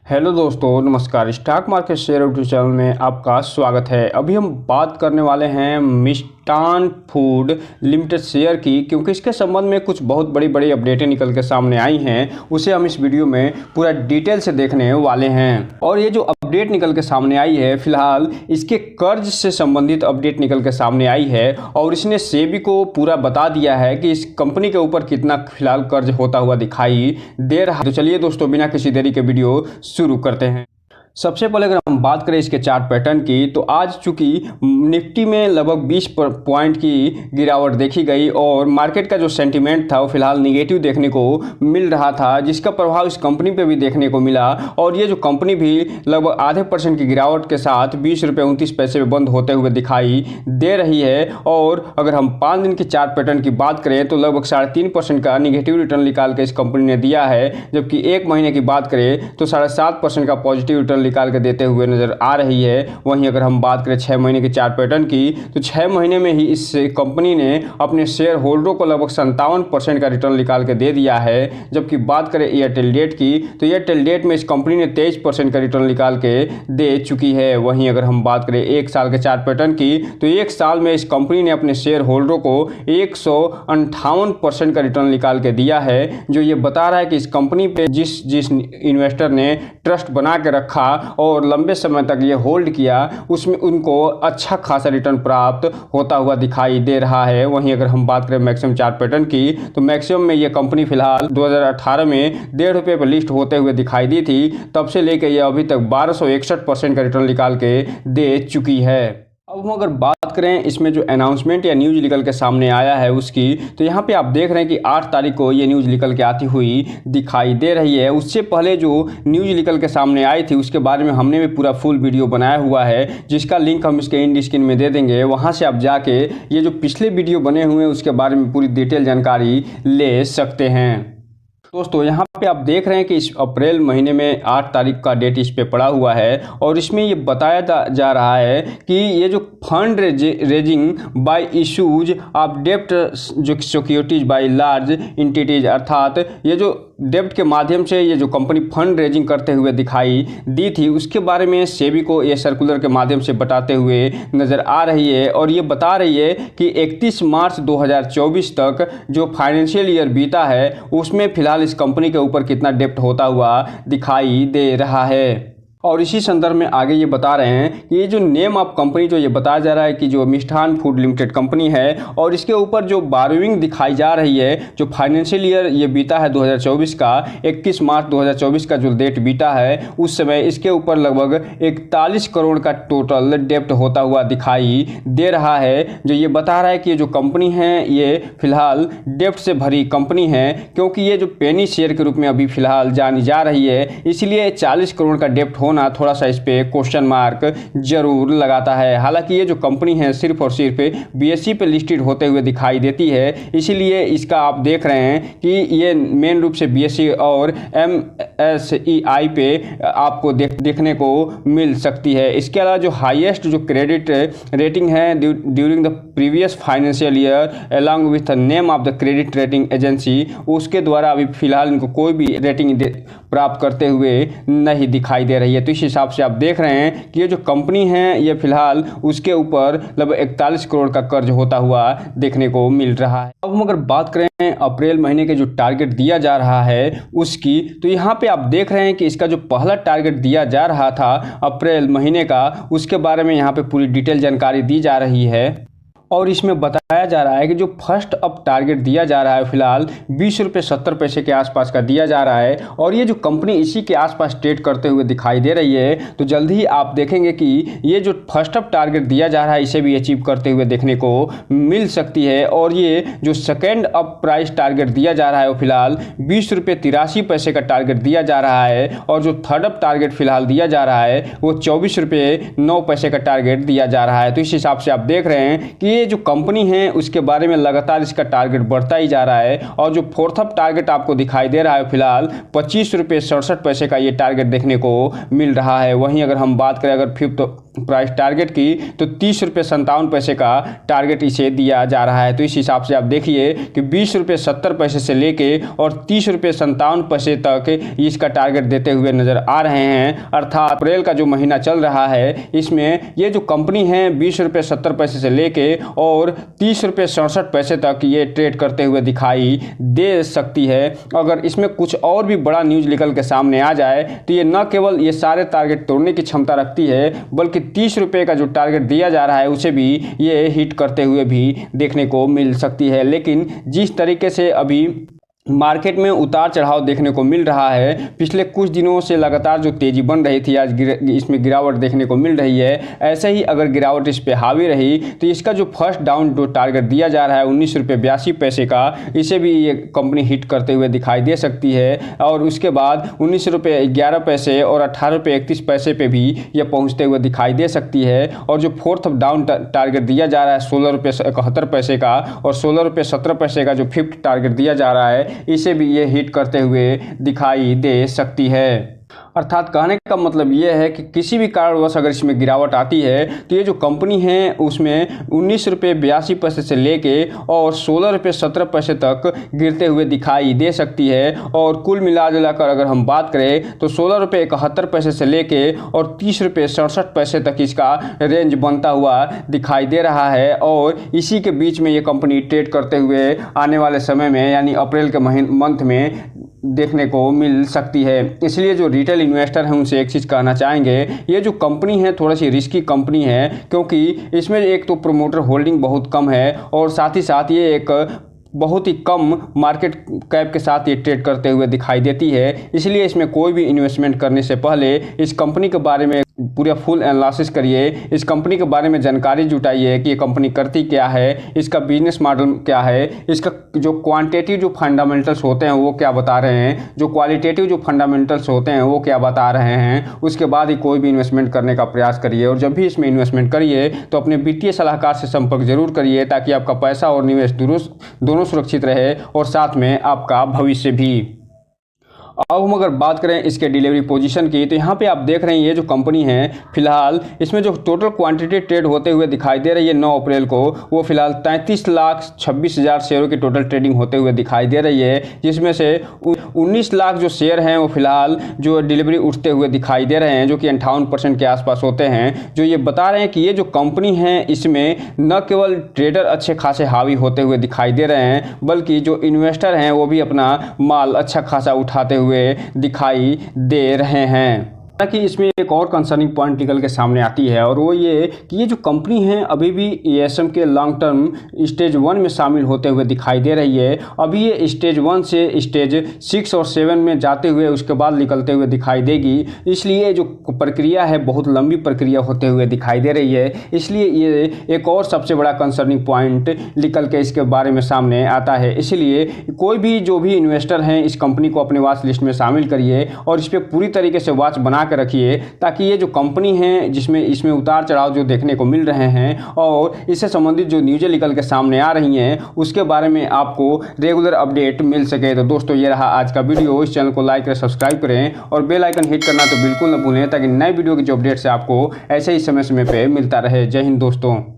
Hello दोस्तों, नमस्कार। Stock market share YouTube channel में आपका स्वागत है। अभी हम बात करने वाले हैं मिष्ठान फूड लिमिटेड शेयर की, क्योंकि इसके संबंध में कुछ बहुत बड़ी बड़ी अपडेटें निकल के सामने आई हैं। उसे हम इस वीडियो में पूरा डिटेल से देखने वाले हैं। और ये जो अपडेट निकल के सामने आई है, फिलहाल इसके कर्ज से संबंधित अपडेट निकल के सामने आई है और इसने सेबी को पूरा बता दिया है कि इस कंपनी के ऊपर कितना फिलहाल कर्ज होता हुआ दिखाई दे रहा है। तो चलिए दोस्तों, बिना किसी देरी के वीडियो शुरू करते हैं। सबसे पहले अगर हम बात करें इसके चार्ट पैटर्न की, तो आज चूंकि निफ्टी में लगभग 20 पॉइंट की गिरावट देखी गई और मार्केट का जो सेंटीमेंट था वो फिलहाल निगेटिव देखने को मिल रहा था, जिसका प्रभाव इस कंपनी पे भी देखने को मिला। और ये जो कंपनी भी लगभग आधे % की गिरावट के साथ 20 रुपये 29 पैसे में बंद होते हुए दिखाई दे रही है। और अगर हम 5 दिन की चार्ट पैटर्न की बात करें तो लगभग 3.5% का निगेटिव रिटर्न निकाल के इस कंपनी ने दिया है, जबकि 1 महीने की बात करें तो 7.5% का पॉजिटिव रिटर्न निकाल के देते हुए नजर आ रही है। वहीं अगर हम बात करें 6 महीने की चार्ट पैटर्न की, तो 6 महीने में ही इस कंपनी ने अपने शेयर होल्डरों को लगभग 57% का रिटर्न निकाल के दे दिया है। जबकि बात करें एयरटेल डेट की, तो एयरटेल डेट में इस कंपनी ने 23% का रिटर्न निकाल के दे चुकी है। वहीं अगर हम बात करें 1 साल के चार्ट पैटर्न की, तो 1 साल में इस कंपनी ने अपने शेयर होल्डरों को 158% का रिटर्न निकाल के दिया है, जो ये बता रहा है कि इस कंपनी पे जिस इन्वेस्टर ने ट्रस्ट बना के रखा और लंबे समय तक ये होल्ड किया, उसमें उनको अच्छा खासा रिटर्न प्राप्त होता हुआ दिखाई दे रहा है। वहीं अगर हम बात करें मैक्सिमम चार्ट पैटर्न की, तो मैक्सिमम में ये कंपनी फिलहाल 2018 में ₹1.5 पर लिस्ट होते हुए दिखाई दी थी। तब से लेकर ये अभी तक 1261% का रिटर्न निकाल के दे चुकी है। अब हम अगर बात करें इसमें जो अनाउंसमेंट या न्यूज़ निकल के सामने आया है उसकी, तो यहाँ पे आप देख रहे हैं कि 8 तारीख को ये न्यूज़ निकल के आती हुई दिखाई दे रही है। उससे पहले जो न्यूज़ निकल के सामने आई थी उसके बारे में हमने भी पूरा फुल वीडियो बनाया हुआ है, जिसका लिंक हम इसके एंड स्क्रीन में दे देंगे। वहाँ से आप जाके ये जो पिछले वीडियो बने हुए हैं उसके बारे में पूरी डिटेल जानकारी ले सकते हैं। दोस्तों, यहाँ पे आप देख रहे हैं कि इस अप्रैल महीने में 8 तारीख का डेट इस पे पड़ा हुआ है और इसमें ये बताया जा रहा है कि ये जो fund raising by issues of डेब्ट जो सिक्योरिटीज बाय लार्ज एंटिटीज, अर्थात ये जो डेब्ट के माध्यम से ये जो कंपनी फंड रेजिंग करते हुए दिखाई दी थी, उसके बारे में सेबी को ये सर्कुलर के माध्यम से बताते हुए नज़र आ रही है। और ये बता रही है कि 31 मार्च 2024 तक जो फाइनेंशियल ईयर बीता है उसमें फिलहाल इस कंपनी के ऊपर कितना डेब्ट होता हुआ दिखाई दे रहा है। और इसी संदर्भ में आगे ये बता रहे हैं कि ये जो नेम ऑफ कंपनी जो ये बताया जा रहा है कि जो मिष्ठान फूड लिमिटेड कंपनी है, और इसके ऊपर जो बारोइंग दिखाई जा रही है, जो फाइनेंशियल ईयर ये बीता है 2024 का, 21 मार्च 2024 का जो डेट बीता है, उस समय इसके ऊपर लगभग 41 करोड़ का टोटल डेब्ट होता हुआ दिखाई दे रहा है। जो ये बता रहा है कि ये जो कंपनी है ये फिलहाल डेब्ट से भरी कंपनी है, क्योंकि ये जो पेनी शेयर के रूप में अभी फिलहाल जानी जा रही है, इसलिए 40 करोड़ का डेब्ट होना थोड़ा सा इस पे क्वेश्चन मार्क जरूर लगाता है। हालांकि ये जो कंपनी है सिर्फ और सिर्फ बीएसई पे लिस्टेड होते हुए दिखाई देती है, इसीलिए इसका आप देख रहे हैं कि ये मेन रूप से बीएसई और एमएसईआई पे आपको देखने को मिल सकती है। इसके अलावा जो हाईएस्ट जो क्रेडिट रेटिंग है during the previous financial year along with name of the credit rating agency, उसके द्वारा अभी फिलहाल इनको कोई भी रेटिंग प्राप्त करते हुए नहीं दिखाई दे रही है। तो इस हिसाब से आप देख रहे हैं कि ये जो कंपनी है ये फिलहाल उसके ऊपर लगभग 41 करोड़ का कर्ज होता हुआ देखने को मिल रहा है। अब हम अगर बात करें अप्रैल महीने के जो टारगेट दिया जा रहा है उसकी, तो यहाँ पे आप देख रहे हैं कि इसका जो पहला टारगेट दिया जा रहा था अप्रैल महीने का, उसके बारे में यहाँ पे पूरी डिटेल जानकारी दी जा रही है। और इसमें बताया जा रहा है कि जो फर्स्ट अप टारगेट दिया जा रहा है फिलहाल 20 रुपये 70 पैसे के आसपास का दिया जा रहा है, और ये जो कंपनी इसी के आसपास ट्रेड करते हुए दिखाई दे रही है। तो जल्द ही आप देखेंगे कि ये जो फर्स्ट अप टारगेट दिया जा रहा है इसे भी अचीव करते हुए देखने को मिल सकती है। और ये जो सेकेंड अप प्राइस टारगेट दिया जा रहा है वो फिलहाल 20 रुपये 83 पैसे का टारगेट दिया जा रहा है, और जो थर्ड अप टारगेट फिलहाल दिया जा रहा है वो 24 रुपये 9 पैसे का टारगेट दिया जा रहा है। तो इस हिसाब से आप देख रहे हैं कि ये जो कंपनी है उसके बारे में लगातार इसका टारगेट बढ़ता ही जा रहा है। और जो फोर्थ अप टारगेट आपको दिखाई दे रहा है फिलहाल 25 रुपये 67 पैसे का ये टारगेट देखने को मिल रहा है। वहीं अगर हम बात करें अगर प्राइस टारगेट की तो 30 रुपये 57 पैसे का टारगेट इसे दिया जा रहा है। तो इस हिसाब से आप देखिए कि 20 रुपये 70 पैसे से लेके और 30 रुपये 57 पैसे तक इसका टारगेट देते हुए नजर आ रहे हैं। अर्थात अप्रैल का जो महीना चल रहा है इसमें ये जो कंपनी है 20 रुपये 70 पैसे से लेके और 30 रुपये 67 पैसे तक ये ट्रेड करते हुए दिखाई दे सकती है। अगर इसमें कुछ और भी बड़ा न्यूज़ निकल के सामने आ जाए तो ये न केवल ये सारे टारगेट तोड़ने की क्षमता रखती है बल्कि 30 रुपये का जो टारगेट दिया जा रहा है उसे भी ये हिट करते हुए भी देखने को मिल सकती है। लेकिन जिस तरीके से अभी मार्केट में उतार चढ़ाव देखने को मिल रहा है, पिछले कुछ दिनों से लगातार जो तेज़ी बन रही थी आज इसमें गिरावट देखने को मिल रही है। ऐसे ही अगर गिरावट इस पे हावी रही तो इसका जो फर्स्ट डाउन जो टारगेट दिया जा रहा है 19 रुपये 82 पैसे का, इसे भी ये कंपनी हिट करते हुए दिखाई दे सकती है। और उसके बाद 19 रुपये 11 पैसे और 18 रुपये 31 पैसे पे भी ये पहुँचते हुए दिखाई दे सकती है। और जो फोर्थ डाउन टारगेट दिया जा रहा है 16 रुपये 71 पैसे का और 16 रुपये 17 पैसे का जो फिफ्थ टारगेट दिया जा रहा है इसे भी ये हिट करते हुए दिखाई दे सकती है। अर्थात कहने का मतलब ये है कि किसी भी कारणवश अगर इसमें गिरावट आती है तो ये जो कंपनी है उसमें 19 रुपये 82 पैसे से लेके और 16 रुपये 17 पैसे तक गिरते हुए दिखाई दे सकती है। और कुल मिला जुलाकर अगर हम बात करें तो 16 रुपये 71 पैसे से लेके और 30 रुपये 67 पैसे तक इसका रेंज बनता हुआ दिखाई दे रहा है। और इसी के बीच में ये कंपनी ट्रेड करते हुए आने वाले समय में यानी अप्रैल के मंथ में देखने को मिल सकती है। इसलिए जो रिटेल इन्वेस्टर हैं उनसे एक चीज़ कहना चाहेंगे, ये जो कंपनी है थोड़ा सी रिस्की कंपनी है क्योंकि इसमें एक तो प्रोमोटर होल्डिंग बहुत कम है और साथ ही साथ ये एक बहुत ही कम मार्केट कैप के साथ ये ट्रेड करते हुए दिखाई देती है। इसलिए इसमें कोई भी इन्वेस्टमेंट करने से पहले इस कंपनी के बारे में पूरा फुल एनालिसिस करिए, इस कंपनी के बारे में जानकारी जुटाइए कि ये कंपनी करती क्या है, इसका बिजनेस मॉडल क्या है, इसका जो क्वांटिटेटिव जो फंडामेंटल्स होते हैं वो क्या बता रहे हैं, जो क्वालिटेटिव जो फंडामेंटल्स होते हैं वो क्या बता रहे हैं। उसके बाद ही कोई भी इन्वेस्टमेंट करने का प्रयास करिए। और जब भी इसमें इन्वेस्टमेंट करिए तो अपने वित्तीय सलाहकार से संपर्क जरूर करिए ताकि आपका पैसा और निवेश दोनों सुरक्षित रहे और साथ में आपका भविष्य भी। अब हम अगर बात करें इसके डिलीवरी पोजीशन की तो यहाँ पे आप देख रहे हैं ये जो कंपनी है फिलहाल इसमें जो टोटल क्वांटिटी ट्रेड होते हुए दिखाई दे रही है 9 अप्रैल को, वो फिलहाल 33,26,000 शेयरों की टोटल ट्रेडिंग होते हुए दिखाई दे रही है, जिसमें से 19 लाख जो शेयर हैं वो फिलहाल जो डिलीवरी उठते हुए दिखाई दे रहे हैं जो कि 58% के आसपास होते हैं। जो ये बता रहे हैं कि ये जो कंपनी है इसमें न केवल ट्रेडर अच्छे खासे हावी होते हुए दिखाई दे रहे हैं बल्कि जो इन्वेस्टर हैं वो भी अपना माल अच्छा खासा उठाते हुए दिखाई दे रहे हैं। हालांकि इसमें एक और कंसर्निंग पॉइंट निकल के सामने आती है और वो ये कि ये जो कंपनी है अभी भी एएसएम के लॉन्ग टर्म स्टेज 1 में शामिल होते हुए दिखाई दे रही है। अभी ये स्टेज 1 से स्टेज 6 और 7 में जाते हुए उसके बाद निकलते हुए दिखाई देगी। इसलिए जो प्रक्रिया है बहुत लंबी प्रक्रिया होते हुए दिखाई दे रही है। इसलिए ये एक और सबसे बड़ा कंसर्निंग पॉइंट निकल के इसके बारे में सामने आता है। इसलिए कोई भी जो भी इन्वेस्टर हैं इस कंपनी को अपने वॉच लिस्ट में शामिल करिए और इस पर पूरी तरीके से वॉच बना कर रखिए ताकि ये जो कंपनी है जिसमें इसमें उतार चढ़ाव जो देखने को मिल रहे हैं और इससे संबंधित जो न्यूज़ें निकल के सामने आ रही हैं उसके बारे में आपको रेगुलर अपडेट मिल सके। तो दोस्तों ये रहा आज का वीडियो। इस चैनल को लाइक करें, सब्सक्राइब करें और बेल आइकन हिट करना तो बिल्कुल न भूलें ताकि नए वीडियो की जो अपडेट्स आपको ऐसे ही समय समय पे मिलता रहे। जय हिंद दोस्तों।